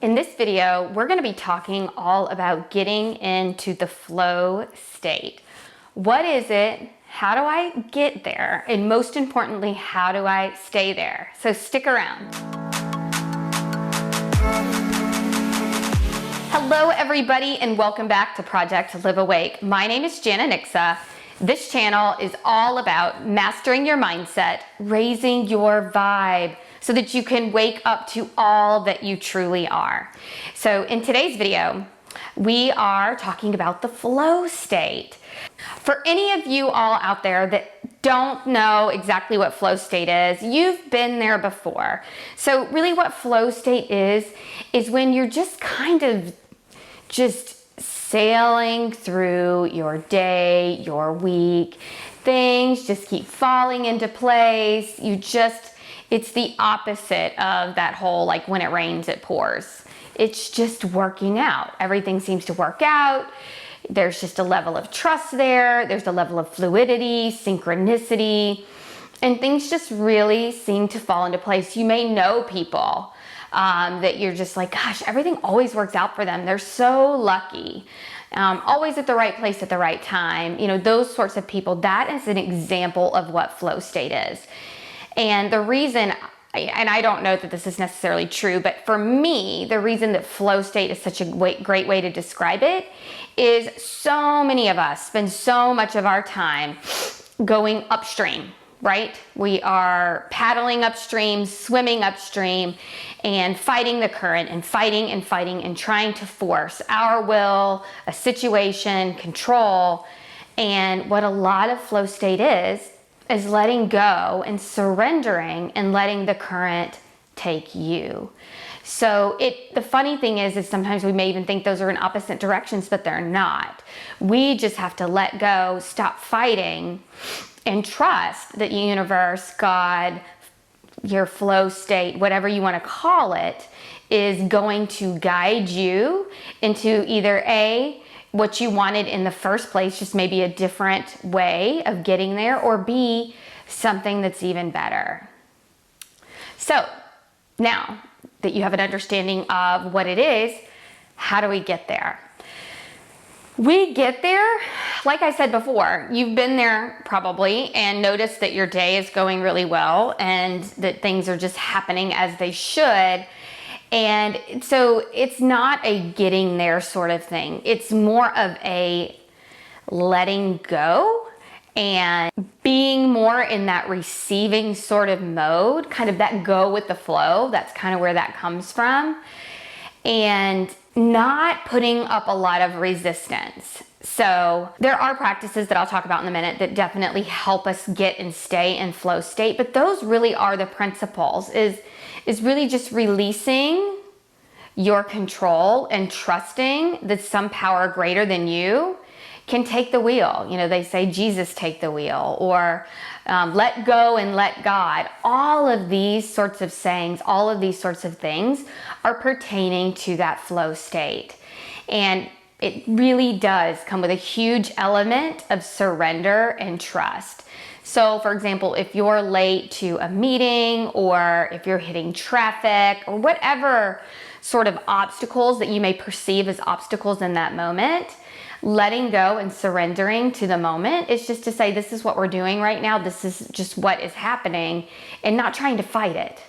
In this video, we're going to be talking all about getting into the flow state. What is it? How do I get there? And most importantly, how do I stay there? So stick around. Hello everybody, and welcome back to Project Live Awake. My name is Jana Nixa. This channel is all about mastering your mindset, raising your vibe, so that you can wake up to all that you truly are. So in today's video, we are talking about the flow state. For any of you all out there that don't know exactly what flow state is, you've been there before. So really what flow state is when you're just kind of sailing through your day, your week. Things just keep falling into place. It's the opposite of that whole, like, when it rains, it pours. It's just working out. Everything seems to work out. There's just a level of trust there. There's a level of fluidity, synchronicity, and things just really seem to fall into place. You may know people that you're just like, gosh, everything always works out for them. They're so lucky. Always at the right place at the right time. You know, those sorts of people. That is an example of what flow state is. And the reason, and I don't know that this is necessarily true, but for me, the reason that flow state is such a great way to describe it is so many of us spend so much of our time going upstream, right? We are paddling upstream, swimming upstream, and fighting the current and fighting and trying to force our will, a situation, control. And what a lot of flow state is letting go and surrendering and letting the current take you. So the funny thing is sometimes we may even think those are in opposite directions, but they're not. We just have to let go, stop fighting, and trust that universe, God, your flow state, whatever you want to call it, is going to guide you into either A, what you wanted in the first place, just maybe a different way of getting there, or B, something that's even better. So now that you have an understanding of what it is, how do we get there? We get there, like I said before, you've been there probably and noticed that your day is going really well and that things are just happening as they should. And so it's not a getting there sort of thing. It's more of a letting go and being more in that receiving sort of mode, kind of that go with the flow. That's kind of where that comes from. And not putting up a lot of resistance. So there are practices that I'll talk about in a minute that definitely help us get and stay in flow state, but those really are the principles, is really just releasing your control and trusting that some power greater than you can take the wheel. You know, they say Jesus take the wheel, or let go and let God. All of these sorts of sayings, all of these sorts of things are pertaining to that flow state. And it really does come with a huge element of surrender and trust. So for example, if you're late to a meeting, or if you're hitting traffic, or whatever sort of obstacles that you may perceive as obstacles in that moment, letting go and surrendering to the moment is just to say, this is what we're doing right now. This is just what is happening, and not trying to fight it.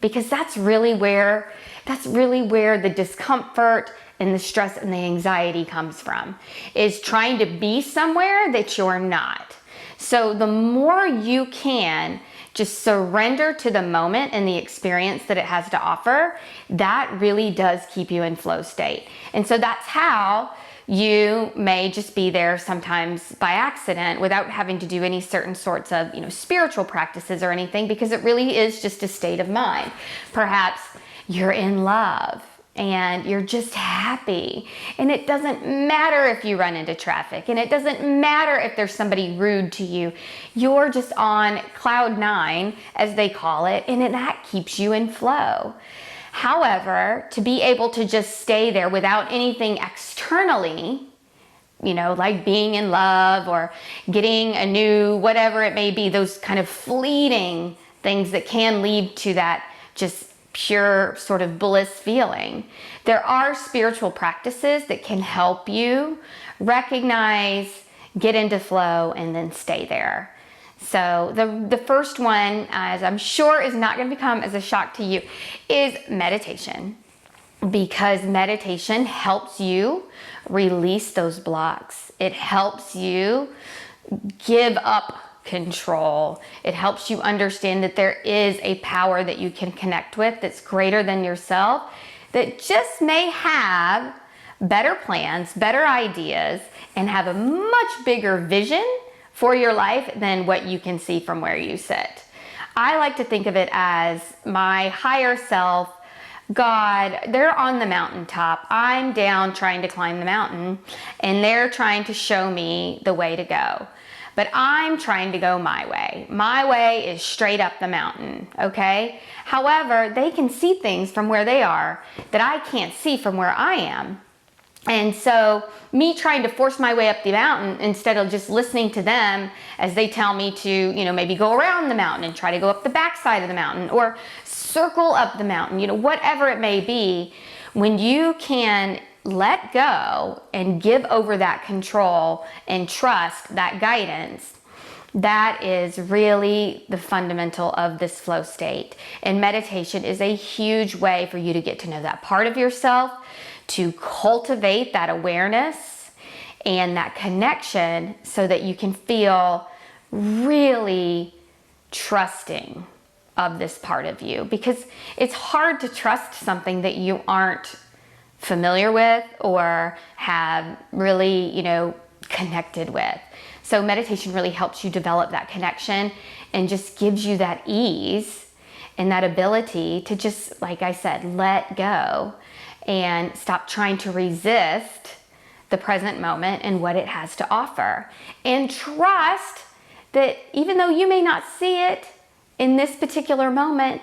Because that's really where the discomfort and the stress and the anxiety comes from, is trying to be somewhere that you're not. So the more you can just surrender to the moment and the experience that it has to offer, that really does keep you in flow state. And so that's how you may just be there sometimes by accident without having to do any certain sorts of, spiritual practices or anything, because it really is just a state of mind. Perhaps you're in love and you're just happy, and it doesn't matter if you run into traffic, and it doesn't matter if there's somebody rude to you. You're just on cloud nine, as they call it, and that keeps you in flow. However, to be able to just stay there without anything externally, like being in love or getting a new, whatever it may be, those kind of fleeting things that can lead to that just pure sort of bliss feeling. There are spiritual practices that can help you recognize, get into flow, and then stay there. So the first one, as I'm sure is not going to become as a shock to you, is meditation. Because meditation helps you release those blocks. It helps you give up control. It helps you understand that there is a power that you can connect with that's greater than yourself, that just may have better plans, better ideas, and have a much bigger vision for your life than what you can see from where you sit. I like to think of it as my higher self, God, they're on the mountaintop. I'm down trying to climb the mountain, and they're trying to show me the way to go. But I'm trying to go my way. My way is straight up the mountain, okay? However, they can see things from where they are that I can't see from where I am. And so me trying to force my way up the mountain instead of just listening to them as they tell me to, maybe go around the mountain and try to go up the backside of the mountain or circle up the mountain, whatever it may be, when you can let go and give over that control and trust that guidance, that is really the fundamental of this flow state. And meditation is a huge way for you to get to know that part of yourself, to cultivate that awareness and that connection so that you can feel really trusting of this part of you. Because it's hard to trust something that you aren't familiar with or have really, connected with. So meditation really helps you develop that connection and just gives you that ease and that ability to just, like I said, let go and stop trying to resist the present moment and what it has to offer. And trust that even though you may not see it in this particular moment,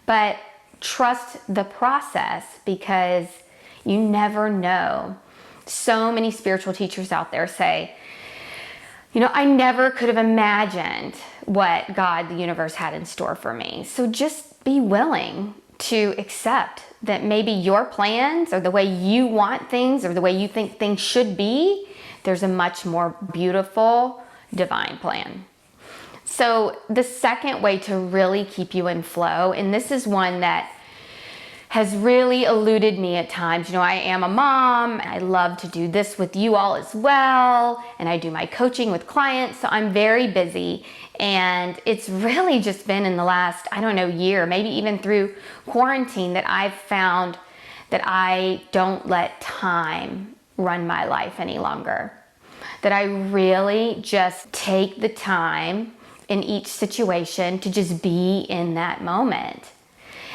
but trust the process, because you never know. So many spiritual teachers out there say, I never could have imagined what God, the universe, had in store for me. So just be willing to accept that maybe your plans or the way you want things or the way you think things should be, there's a much more beautiful divine plan. So the second way to really keep you in flow, and this is one that has really eluded me at times. I am a mom. I love to do this with you all as well. And I do my coaching with clients. So I'm very busy. And it's really just been in the last, year, maybe even through quarantine, that I've found that I don't let time run my life any longer. That I really just take the time in each situation to just be in that moment.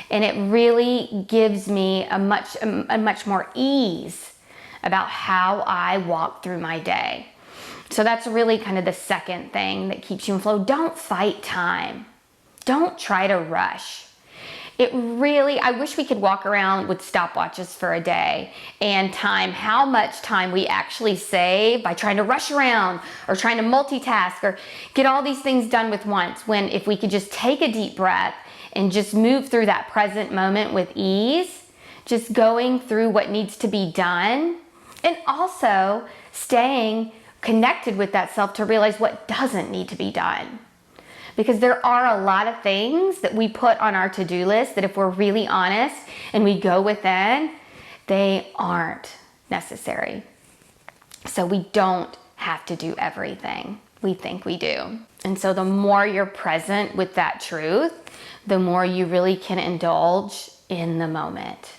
And it really gives me a much more ease about how I walk through my day. So that's really kind of the second thing that keeps you in flow. Don't fight time. Don't try to rush. I wish we could walk around with stopwatches for a day and time how much time we actually save by trying to rush around or trying to multitask or get all these things done with once, when if we could just take a deep breath and just move through that present moment with ease, just going through what needs to be done, and also staying connected with that self to realize what doesn't need to be done. Because there are a lot of things that we put on our to-do list that, if we're really honest and we go within, they aren't necessary. So we don't have to do everything we think we do. And so the more you're present with that truth, the more you really can indulge in the moment.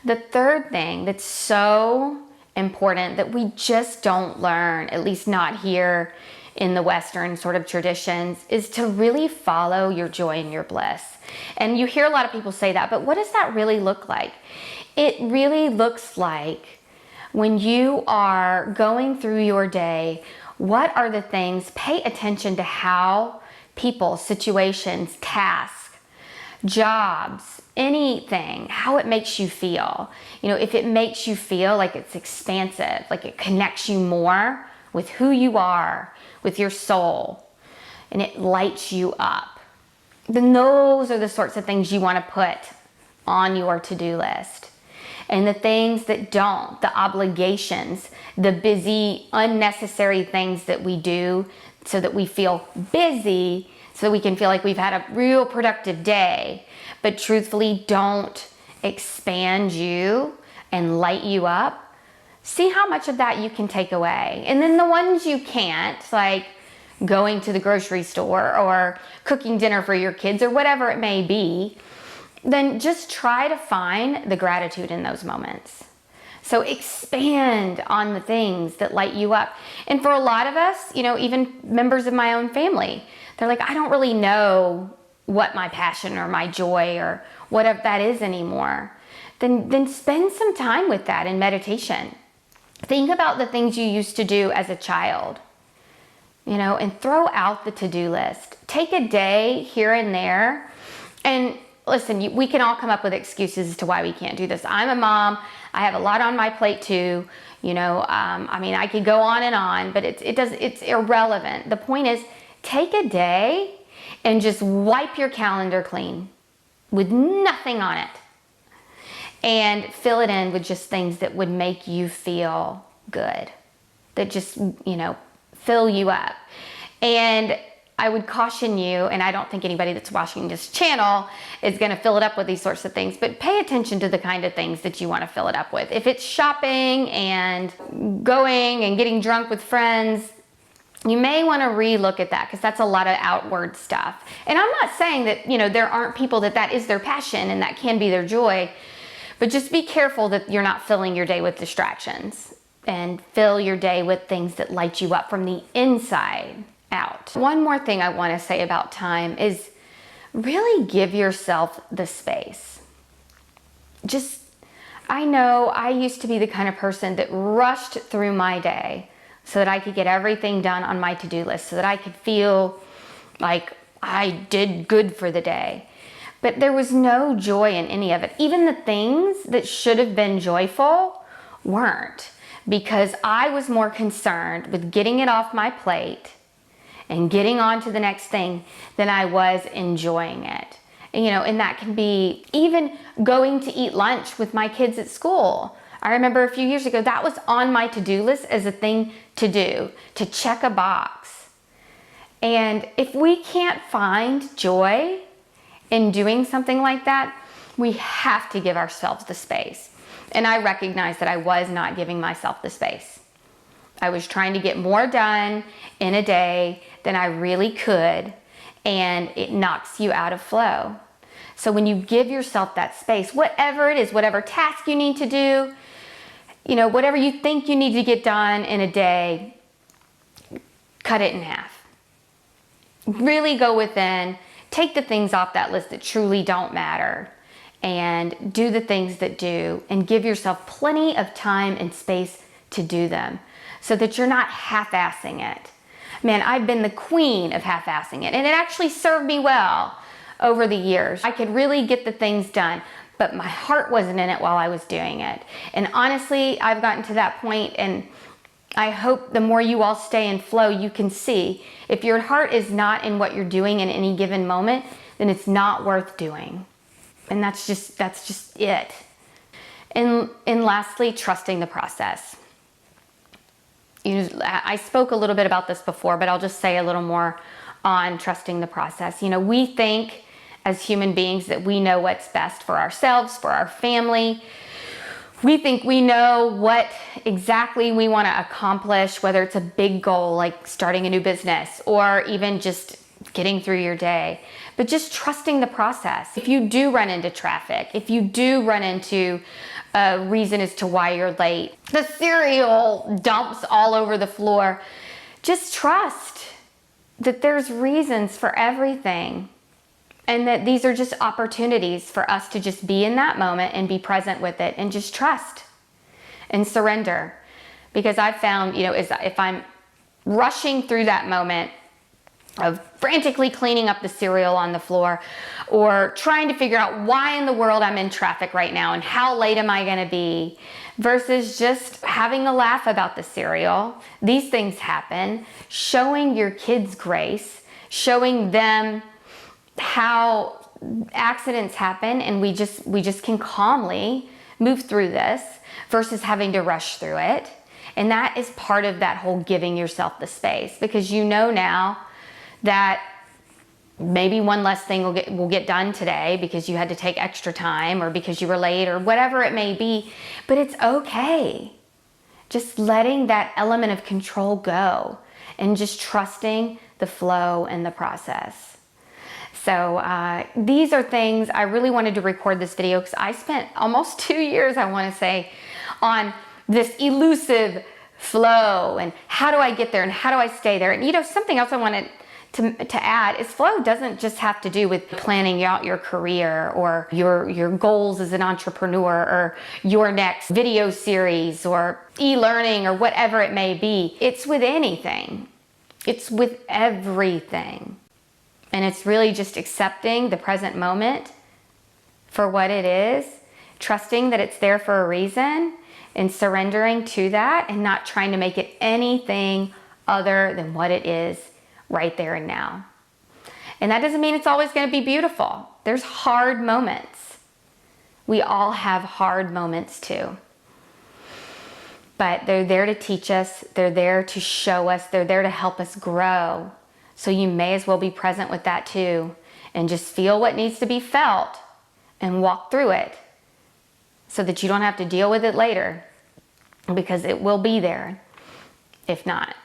The third thing that's so important that we just don't learn, at least not here in the Western sort of traditions, is to really follow your joy and your bliss. And you hear a lot of people say that, but what does that really look like? It really looks like when you are going through your day, what are the things, pay attention to how people, situations, tasks, jobs, anything, how it makes you feel. If it makes you feel like it's expansive, like it connects you more with who you are, with your soul, and it lights you up, then those are the sorts of things you want to put on your to-do list. And the things that don't, the obligations, the busy, unnecessary things that we do so that we feel busy, so that we can feel like we've had a real productive day, but truthfully don't expand you and light you up, see how much of that you can take away. And then the ones you can't, like going to the grocery store or cooking dinner for your kids or whatever it may be, then just try to find the gratitude in those moments. So expand on the things that light you up. And for a lot of us, even members of my own family, they're like, I don't really know what my passion or my joy or whatever that is anymore. Then spend some time with that in meditation. Think about the things you used to do as a child, and throw out the to-do list. Take a day here and there. And listen, we can all come up with excuses as to why we can't do this. I'm a mom. I have a lot on my plate too. I could go on and on, but it's irrelevant. The point is, take a day and just wipe your calendar clean with nothing on it. And fill it in with just things that would make you feel good, that just, fill you up. And I would caution you, and I don't think anybody that's watching this channel is going to fill it up with these sorts of things, but pay attention to the kind of things that you want to fill it up with. If it's shopping and going and getting drunk with friends, you may want to relook at that, because that's a lot of outward stuff. And I'm not saying that, there aren't people that is their passion and that can be their joy, but just be careful that you're not filling your day with distractions, and fill your day with things that light you up from the inside out. One more thing I want to say about time is really give yourself the space. I know I used to be the kind of person that rushed through my day so that I could get everything done on my to-do list, so that I could feel like I did good for the day. But there was no joy in any of it. Even the things that should have been joyful weren't, because I was more concerned with getting it off my plate and getting on to the next thing than I was enjoying it. And that can be even going to eat lunch with my kids at school. I remember a few years ago, that was on my to-do list as a thing to do, to check a box. And if we can't find joy in doing something like that, we have to give ourselves the space. And I recognize that I was not giving myself the space. I was trying to get more done in a day than I really could, and it knocks you out of flow. So when you give yourself that space, whatever it is, whatever task you need to do, whatever you think you need to get done in a day, cut it in half. Really go within, take the things off that list that truly don't matter, and do the things that do, and give yourself plenty of time and space to do them, so that you're not half-assing it. Man, I've been the queen of half-assing it, and it actually served me well over the years. I could really get the things done, but my heart wasn't in it while I was doing it. And honestly, I've gotten to that point, and I hope the more you all stay in flow, you can see if your heart is not in what you're doing in any given moment, then it's not worth doing. And that's just it. And lastly, trusting the process. I spoke a little bit about this before, but I'll just say a little more on trusting the process. We think as human beings that we know what's best for ourselves, for our family. We think we know what exactly we want to accomplish, whether it's a big goal like starting a new business or even just getting through your day. But just trusting the process. If you do run into traffic, if you do run into a reason as to why you're late, the cereal dumps all over the floor, just trust that there's reasons for everything, and that these are just opportunities for us to just be in that moment and be present with it, and just trust and surrender. Because I've found, if I'm rushing through that moment of frantically cleaning up the cereal on the floor, or trying to figure out why in the world I'm in traffic right now and how late am I going to be, versus just having a laugh about the cereal. These things happen. Showing your kids grace, showing them how accidents happen, and we just can calmly move through this versus having to rush through it. And that is part of that whole giving yourself the space, because you know now that maybe one less thing will get done today because you had to take extra time or because you were late or whatever it may be, but it's okay. Just letting that element of control go and just trusting the flow and the process. So these are things I really wanted to record this video because I spent almost 2 years, I want to say, on this elusive flow and how do I get there and how do I stay there. And you know, something else I wanted to add is flow doesn't just have to do with planning out your career or your goals as an entrepreneur or your next video series or e-learning or whatever it may be. It's with anything. It's with everything. And it's really just accepting the present moment for what it is, trusting that it's there for a reason, and surrendering to that and not trying to make it anything other than what it is right there and now. And that doesn't mean it's always going to be beautiful. There's hard moments. We all have hard moments too. But they're there to teach us, they're there to show us, they're there to help us grow. So you may as well be present with that too, and just feel what needs to be felt and walk through it so that you don't have to deal with it later, because it will be there if not.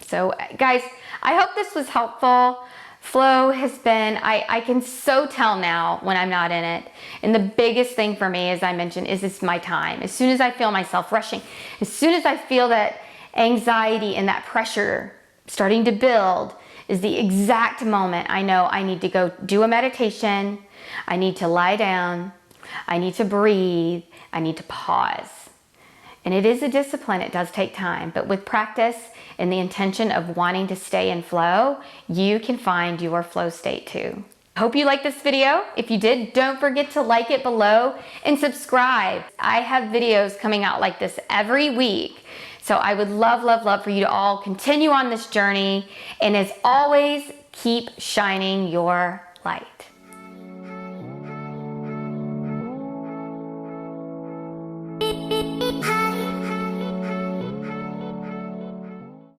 So guys, I hope this was helpful. Flow has been, I can so tell now when I'm not in it. And the biggest thing for me, as I mentioned, is it's my time. As soon as I feel myself rushing, as soon as I feel that anxiety and that pressure starting to build, is the exact moment I know I need to go do a meditation. I need to lie down. I need to breathe. I need to pause. And it is a discipline. It does take time, but with practice and the intention of wanting to stay in flow, you can find your flow state too. Hope you liked this video. If you did, don't forget to like it below and subscribe. I have videos coming out like this every week. So I would love, love, love for you to all continue on this journey. And as always, keep shining your light.